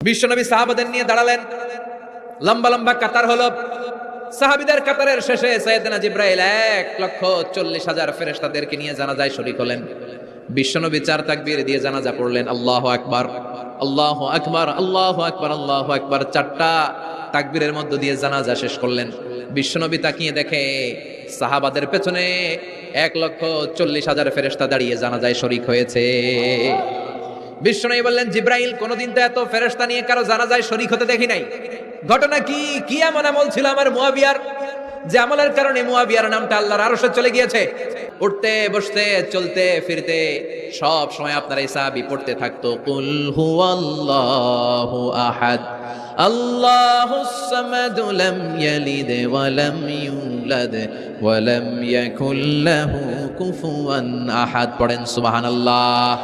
বিশ্বনবী সাহাবাদের নিয়ে দাঁড়ালেন, লম্বা লম্বা কাতার হলো। সাহাবীদের কাতারের শেষে সাইয়েদনা জিবরাইল 1,40,000 ফেরেশতাদেরকে নিয়ে জানাজায় শরীক হলেন। বিশ্বনবী 4 তাকবীর দিয়ে জানাজা পড়লেন, আল্লাহু আকবার, আল্লাহু আকবার, আল্লাহু আকবার, আল্লাহু আকবার। 4টা তাকবীরের মধ্য দিয়ে জানাজা শেষ করলেন। বিশ্বনবী তাকিয়ে দেখে সাহাবাদের পেছনে 1,40,000 ফেরেশতা দাঁড়িয়ে জানাজায় শরীক হয়েছে। বিশ্বনবী বললেন, জিবরাইল, কোনদিন তো এত ফেরেশতা নিয়ে কারো জানাজায় শরীক হতে দেখি নাই। ঘটনা কি? কি এমন আমল ছিল আমার মুয়াবিয়ার, যে আমলের কারণে মুয়াবিয়ার নামটা আল্লাহর আরশে চলে গিয়েছে? উঠতে বসতে চলতে ফিরতে সব সময় আপনার এই সাহাবী পড়তে থাকতো, কুল হুয়াল্লাহু আহাদ, আল্লাহুস সামাদ, লাম ইয়ালিদ ওয়া লাম ইউলাদ ওয়া লাম ইয়াকুল লাহু কুফুয়ান আহাদ। পড়েন সুবহানাল্লাহ।